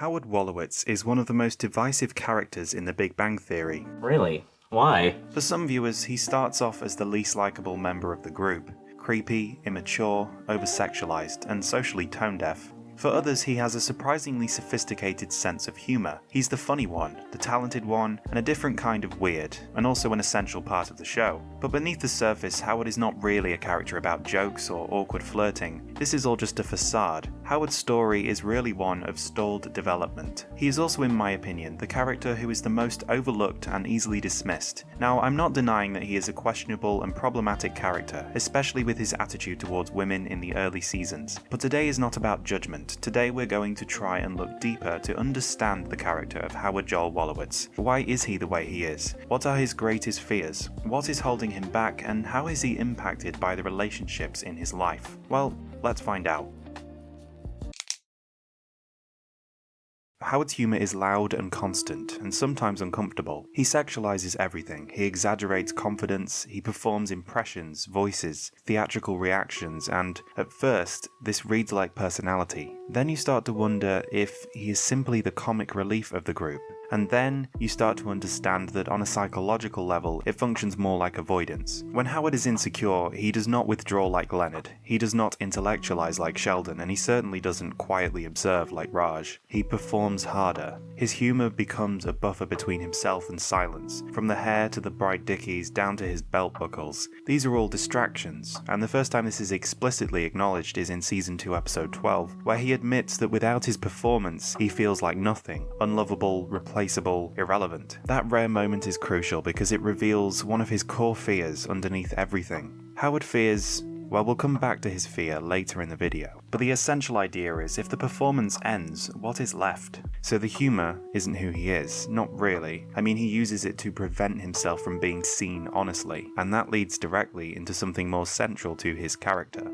Howard Wolowitz is one of the most divisive characters in The Big Bang Theory. Really? Why? For some viewers, he starts off as the least likable member of the group. Creepy, immature, over-sexualized, and socially tone-deaf. For others, he has a surprisingly sophisticated sense of humour. He's the funny one, the talented one, and a different kind of weird, and also an essential part of the show. But beneath the surface, Howard is not really a character about jokes or awkward flirting. This is all just a facade. Howard's story is really one of stalled development. He is also, in my opinion, the character who is the most overlooked and easily dismissed. Now, I'm not denying that he is a questionable and problematic character, especially with his attitude towards women in the early seasons. But today is not about judgment. Today we're going to try and look deeper to understand the character of Howard Joel Wolowitz. Why is he the way he is? What are his greatest fears? What is holding him back, and how is he impacted by the relationships in his life? Well, let's find out. Howard's humour is loud and constant, and sometimes uncomfortable. He sexualizes everything. He exaggerates confidence, he performs impressions, voices, theatrical reactions, and, at first, this reads like personality. Then you start to wonder if he is simply the comic relief of the group. And then you start to understand that on a psychological level, it functions more like avoidance. When Howard is insecure, he does not withdraw like Leonard, he does not intellectualize like Sheldon, and he certainly doesn't quietly observe like Raj. He performs harder. His humour becomes a buffer between himself and silence, from the hair to the bright dickies down to his belt buckles. These are all distractions, and the first time this is explicitly acknowledged is in Season 2 Episode 12, where he admits that without his performance, he feels like nothing, unlovable, replaceable, irrelevant. That rare moment is crucial because it reveals one of his core fears underneath everything. Howard fears, well, we'll come back to his fear later in the video, but the essential idea is if the performance ends, what is left? So the humour isn't who he is, not really. I mean, he uses it to prevent himself from being seen honestly, and that leads directly into something more central to his character.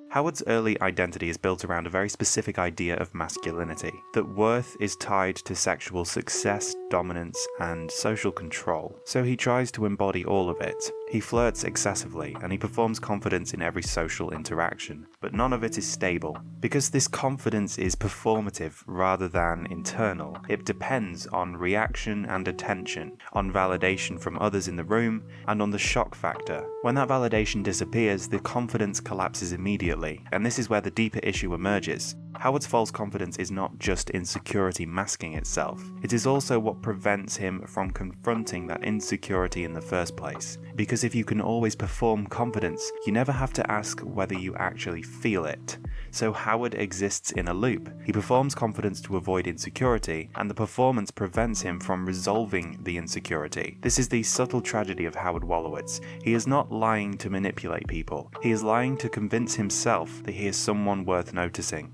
Howard's early identity is built around a very specific idea of masculinity, that worth is tied to sexual success, dominance, and social control, so he tries to embody all of it. He flirts excessively, and he performs confidence in every social interaction, but none of it is stable. Because this confidence is performative rather than internal, it depends on reaction and attention, on validation from others in the room, and on the shock factor. When that validation disappears, the confidence collapses immediately, and this is where the deeper issue emerges. Howard's false confidence is not just insecurity masking itself, it is also what prevents him from confronting that insecurity in the first place. Because if you can always perform confidence, you never have to ask whether you actually feel it. So Howard exists in a loop. He performs confidence to avoid insecurity, and the performance prevents him from resolving the insecurity. This is the subtle tragedy of Howard Wolowitz. He is not lying to manipulate people. He is lying to convince himself that he is someone worth noticing.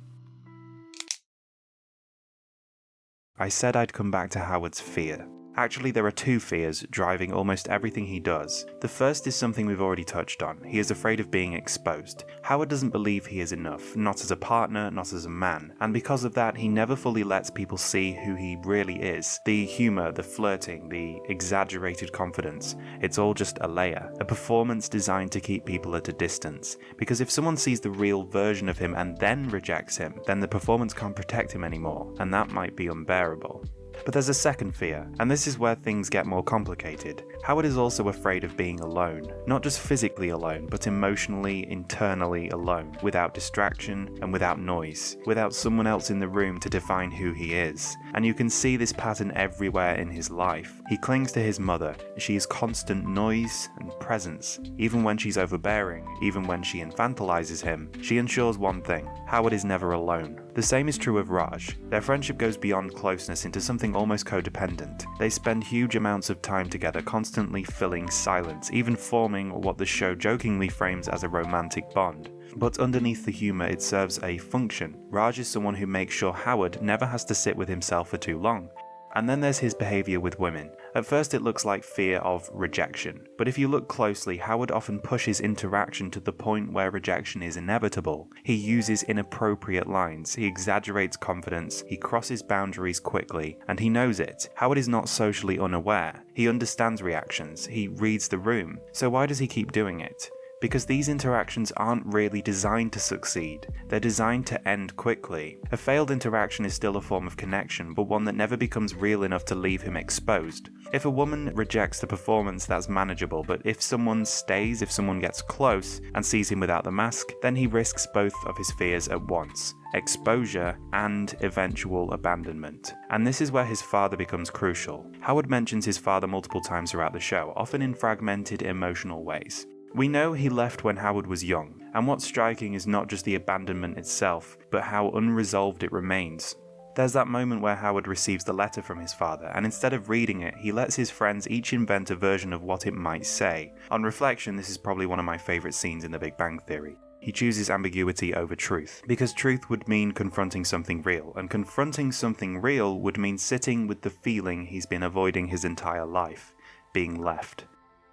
I said I'd come back to Howard's fear. Actually, there are two fears driving almost everything he does. The first is something we've already touched on. He is afraid of being exposed. Howard doesn't believe he is enough, not as a partner, not as a man, and because of that, he never fully lets people see who he really is. The humour, the flirting, the exaggerated confidence, it's all just a layer, a performance designed to keep people at a distance. Because if someone sees the real version of him and then rejects him, then the performance can't protect him anymore, and that might be unbearable. But there's a second fear, and this is where things get more complicated. Howard is also afraid of being alone. Not just physically alone, but emotionally, internally alone. Without distraction and without noise. Without someone else in the room to define who he is. And you can see this pattern everywhere in his life. He clings to his mother. She is constant noise and presence. Even when she's overbearing, even when she infantilizes him, she ensures one thing: Howard is never alone. The same is true of Raj. Their friendship goes beyond closeness into something almost codependent. They spend huge amounts of time together, constantly filling silence, even forming what the show jokingly frames as a romantic bond. But underneath the humour, it serves a function. Raj is someone who makes sure Howard never has to sit with himself for too long. And then there's his behaviour with women. At first it looks like fear of rejection, but if you look closely, Howard often pushes interaction to the point where rejection is inevitable. He uses inappropriate lines, he exaggerates confidence, he crosses boundaries quickly, and he knows it. Howard is not socially unaware. He understands reactions, he reads the room. So why does he keep doing it? because these interactions aren't really designed to succeed, they're designed to end quickly. A failed interaction is still a form of connection, but one that never becomes real enough to leave him exposed. If a woman rejects the performance, that's manageable, but if someone stays, if someone gets close and sees him without the mask, then he risks both of his fears at once: exposure and eventual abandonment. And this is where his father becomes crucial. Howard mentions his father multiple times throughout the show, often in fragmented emotional ways. We know he left when Howard was young, and what's striking is not just the abandonment itself, but how unresolved it remains. There's that moment where Howard receives the letter from his father, and instead of reading it, he lets his friends each invent a version of what it might say. On reflection, this is probably one of my favourite scenes in The Big Bang Theory. He chooses ambiguity over truth, because truth would mean confronting something real, and confronting something real would mean sitting with the feeling he's been avoiding his entire life: being left.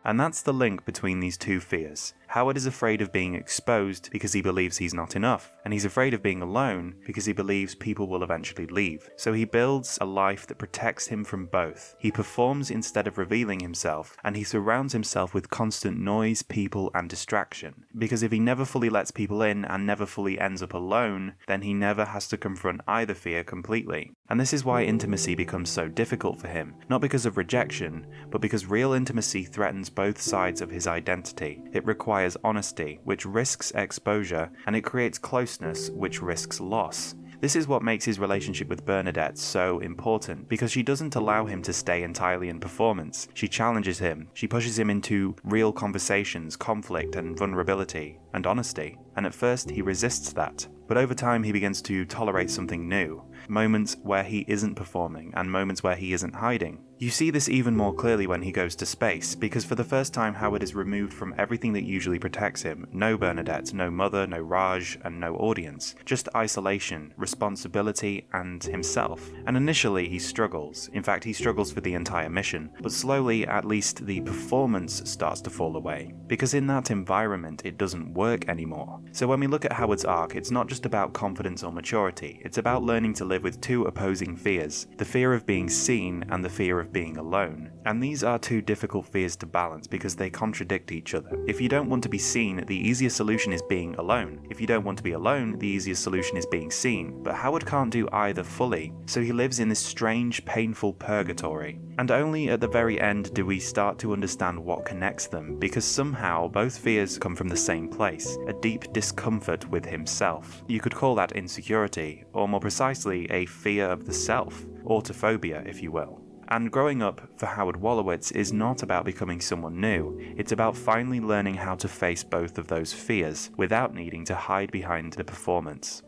And that's the link between these two fears. Howard is afraid of being exposed because he believes he's not enough, and he's afraid of being alone because he believes people will eventually leave. So he builds a life that protects him from both. He performs instead of revealing himself, and he surrounds himself with constant noise, people, and distraction. Because if he never fully lets people in and never fully ends up alone, then he never has to confront either fear completely. And this is why intimacy becomes so difficult for him, not because of rejection, but because real intimacy threatens both sides of his identity. It requires honesty, which risks exposure, and it creates closeness, which risks loss. This is what makes his relationship with Bernadette so important, because she doesn't allow him to stay entirely in performance. She challenges him, she pushes him into real conversations, conflict and vulnerability, and honesty. And at first he resists that. But over time he begins to tolerate something new. Moments where he isn't performing, and moments where he isn't hiding. You see this even more clearly when he goes to space, because for the first time Howard is removed from everything that usually protects him. No Bernadette, no mother, no Raj, and no audience. Just isolation, responsibility, and himself. And initially he struggles. In fact, he struggles for the entire mission. But slowly, at least the performance starts to fall away. Because in that environment, it doesn't work anymore. So when we look at Howard's arc, it's not just about confidence or maturity. It's about learning to live with two opposing fears. The fear of being seen and the fear of being alone. And these are two difficult fears to balance because they contradict each other. If you don't want to be seen, the easiest solution is being alone. If you don't want to be alone, the easiest solution is being seen. But Howard can't do either fully, so he lives in this strange, painful purgatory. And only at the very end do we start to understand what connects them, because somehow both fears come from the same place, a deep discomfort with himself. You could call that insecurity, or more precisely, a fear of the self, autophobia if you will. And growing up for Howard Wolowitz is not about becoming someone new, it's about finally learning how to face both of those fears without needing to hide behind the performance.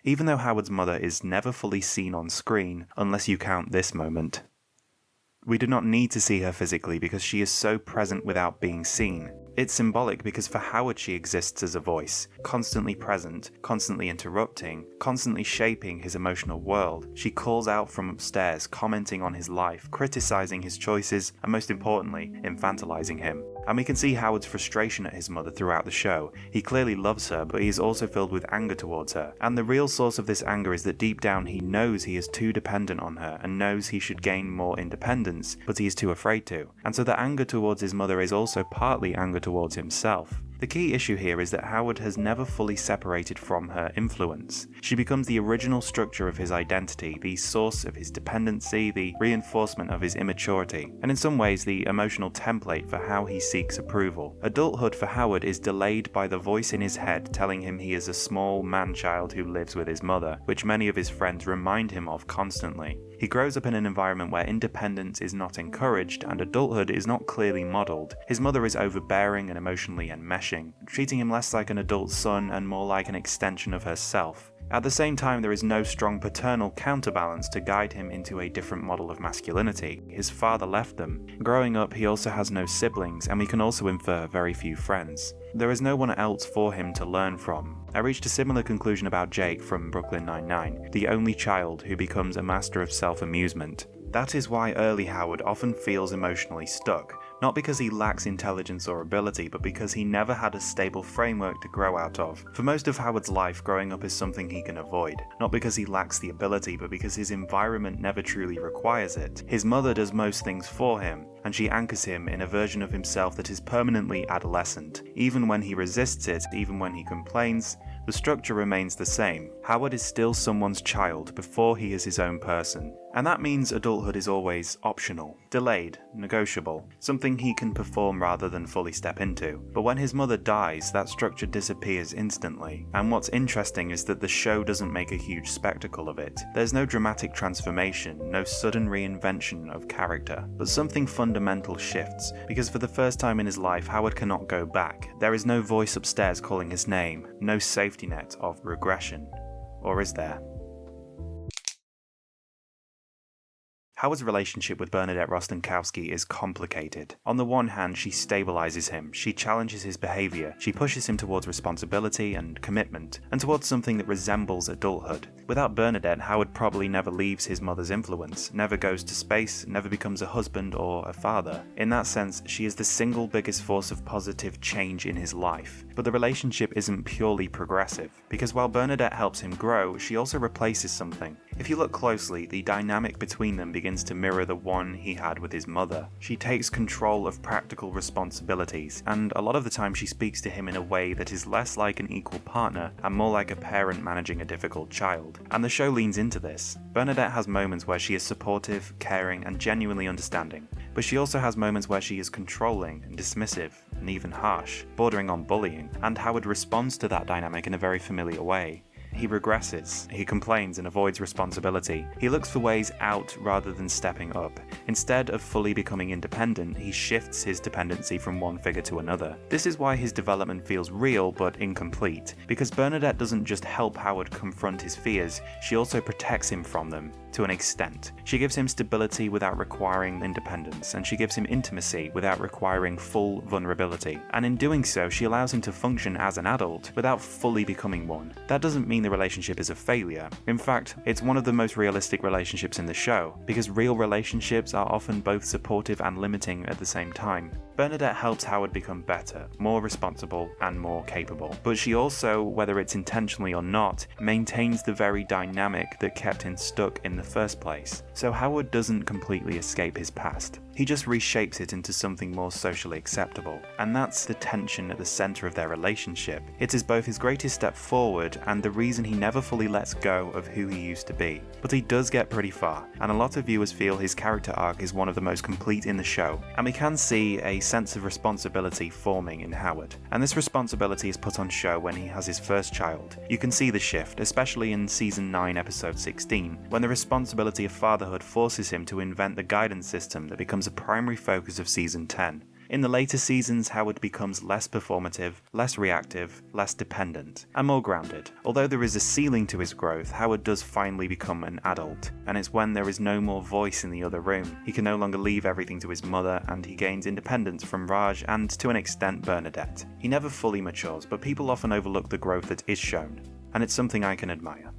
Even though Howard's mother is never fully seen on screen, unless you count this moment, we do not need to see her physically because she is so present without being seen. It's symbolic because for Howard she exists as a voice, constantly present, constantly interrupting, constantly shaping his emotional world. She calls out from upstairs, commenting on his life, criticizing his choices, and most importantly, infantilizing him. And we can see Howard's frustration at his mother throughout the show. He clearly loves her, but he is also filled with anger towards her. And the real source of this anger is that deep down he knows he is too dependent on her and knows he should gain more independence, but he is too afraid to. And so the anger towards his mother is also partly anger towards himself. The key issue here is that Howard has never fully separated from her influence. She becomes the original structure of his identity, the source of his dependency, the reinforcement of his immaturity, and in some ways the emotional template for how he seeks approval. Adulthood for Howard is delayed by the voice in his head telling him he is a small man-child who lives with his mother, which many of his friends remind him of constantly. He grows up in an environment where independence is not encouraged and adulthood is not clearly modelled. His mother is overbearing and emotionally enmeshing, treating him less like an adult son and more like an extension of herself. At the same time, there is no strong paternal counterbalance to guide him into a different model of masculinity. His father left them. Growing up, he also has no siblings, and we can also infer very few friends. There is no one else for him to learn from. I reached a similar conclusion about Jake from Brooklyn Nine-Nine, the only child who becomes a master of self-amusement. That is why early Howard often feels emotionally stuck, Not because he lacks intelligence or ability, but because he never had a stable framework to grow out of. For most of Howard's life, growing up is something he can avoid. Not because he lacks the ability, but because his environment never truly requires it. His mother does most things for him, and she anchors him in a version of himself that is permanently adolescent. Even when he resists it, even when he complains, the structure remains the same. Howard is still someone's child before he is his own person. And that means adulthood is always optional, delayed, negotiable, something he can perform rather than fully step into. But when his mother dies, that structure disappears instantly. And what's interesting is that the show doesn't make a huge spectacle of it. There's no dramatic transformation, no sudden reinvention of character. But something fundamental shifts, because for the first time in his life, Howard cannot go back. There is no voice upstairs calling his name, no safety net of regression. Or is there? Howard's relationship with Bernadette Rostenkowski is complicated. On the one hand, she stabilizes him, she challenges his behavior, she pushes him towards responsibility and commitment, and towards something that resembles adulthood. Without Bernadette, Howard probably never leaves his mother's influence, never goes to space, never becomes a husband or a father. In that sense, she is the single biggest force of positive change in his life. But the relationship isn't purely progressive, because while Bernadette helps him grow, she also replaces something. If you look closely, the dynamic between them begins to mirror the one he had with his mother. She takes control of practical responsibilities, and a lot of the time she speaks to him in a way that is less like an equal partner and more like a parent managing a difficult child. And the show leans into this. Bernadette has moments where she is supportive, caring, and genuinely understanding, but she also has moments where she is controlling and dismissive, and even harsh, bordering on bullying, and Howard responds to that dynamic in a very familiar way. He regresses, he complains and avoids responsibility. He looks for ways out rather than stepping up. Instead of fully becoming independent, he shifts his dependency from one figure to another. This is why his development feels real but incomplete, because Bernadette doesn't just help Howard confront his fears, she also protects him from them, to an extent. She gives him stability without requiring independence, and she gives him intimacy without requiring full vulnerability. And in doing so, she allows him to function as an adult without fully becoming one. That doesn't mean the relationship is a failure. In fact, it's one of the most realistic relationships in the show, because real relationships are often both supportive and limiting at the same time. Bernadette helps Howard become better, more responsible, and more capable. But she also, whether it's intentionally or not, maintains the very dynamic that kept him stuck in the first place. So Howard doesn't completely escape his past. He just reshapes it into something more socially acceptable. And that's the tension at the center of their relationship. It is both his greatest step forward and the reason he never fully lets go of who he used to be. But he does get pretty far, and a lot of viewers feel his character arc is one of the most complete in the show. And we can see a sense of responsibility forming in Howard. And this responsibility is put on show when he has his first child. You can see the shift, especially in season 9 episode 16, when the responsibility of fatherhood forces him to invent the guidance system that becomes a primary focus of season 10. In the later seasons, Howard becomes less performative, less reactive, less dependent, and more grounded. Although there is a ceiling to his growth, Howard does finally become an adult, and it's when there is no more voice in the other room. He can no longer leave everything to his mother, and he gains independence from Raj and, to an extent, Bernadette. He never fully matures, but people often overlook the growth that is shown, and it's something I can admire.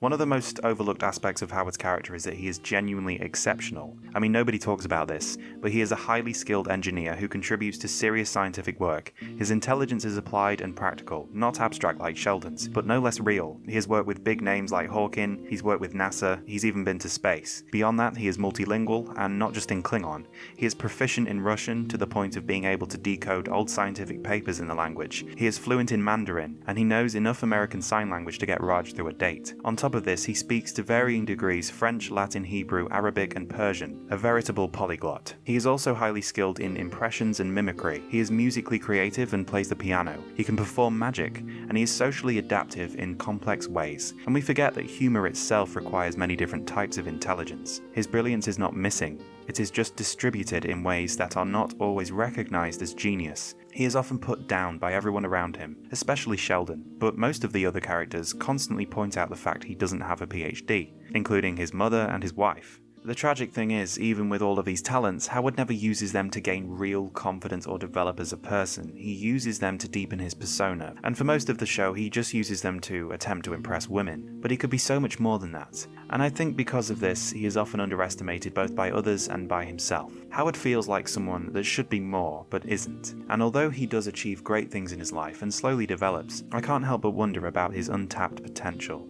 One of the most overlooked aspects of Howard's character is that he is genuinely exceptional. I mean, nobody talks about this, but he is a highly skilled engineer who contributes to serious scientific work. His intelligence is applied and practical, not abstract like Sheldon's, but no less real. He has worked with big names like Hawking, he's worked with NASA, he's even been to space. Beyond that, he is multilingual, and not just in Klingon. He is proficient in Russian to the point of being able to decode old scientific papers in the language. He is fluent in Mandarin, and he knows enough American Sign Language to get Raj through a date. On top of this, he speaks to varying degrees French, Latin, Hebrew, Arabic, and Persian, a veritable polyglot. He is also highly skilled in impressions and mimicry. He is musically creative and plays the piano. He can perform magic, and he is socially adaptive in complex ways. And we forget that humor itself requires many different types of intelligence. His brilliance is not missing. It is just distributed in ways that are not always recognized as genius. He is often put down by everyone around him, especially Sheldon, but most of the other characters constantly point out the fact he doesn't have a PhD, including his mother and his wife. The tragic thing is, even with all of these talents, Howard never uses them to gain real confidence or develop as a person. He uses them to deepen his persona, and for most of the show he just uses them to attempt to impress women. But he could be so much more than that. And I think because of this, he is often underestimated both by others and by himself. Howard feels like someone that should be more, but isn't. And although he does achieve great things in his life and slowly develops, I can't help but wonder about his untapped potential.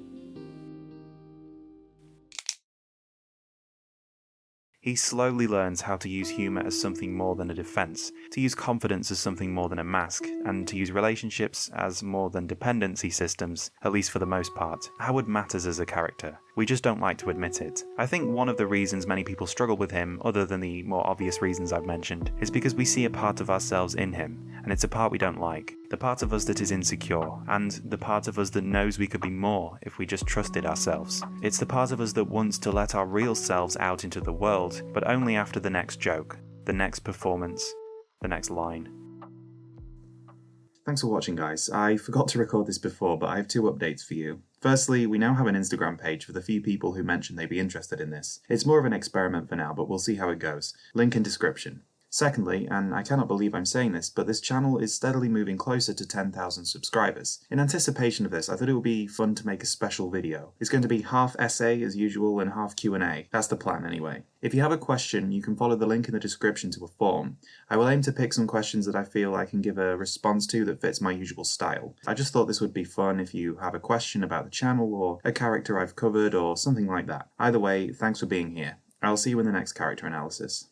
He slowly learns how to use humour as something more than a defence, to use confidence as something more than a mask, and to use relationships as more than dependency systems, at least for the most part. Howard matters as a character. We just don't like to admit it. I think one of the reasons many people struggle with him, other than the more obvious reasons I've mentioned, is because we see a part of ourselves in him, and it's a part we don't like. The part of us that is insecure, and the part of us that knows we could be more if we just trusted ourselves. It's the part of us that wants to let our real selves out into the world, but only after the next joke, the next performance, the next line. Thanks for watching, guys. I forgot to record this before, but I have 2 updates for you. Firstly, we now have an Instagram page for the few people who mentioned they'd be interested in this. It's more of an experiment for now, but we'll see how it goes. Link in description. Secondly, and I cannot believe I'm saying this, but this channel is steadily moving closer to 10,000 subscribers. In anticipation of this, I thought it would be fun to make a special video. It's going to be half essay as usual and half Q&A. That's the plan anyway. If you have a question, you can follow the link in the description to a form. I will aim to pick some questions that I feel I can give a response to that fits my usual style. I just thought this would be fun if you have a question about the channel or a character I've covered or something like that. Either way, thanks for being here. I'll see you in the next character analysis.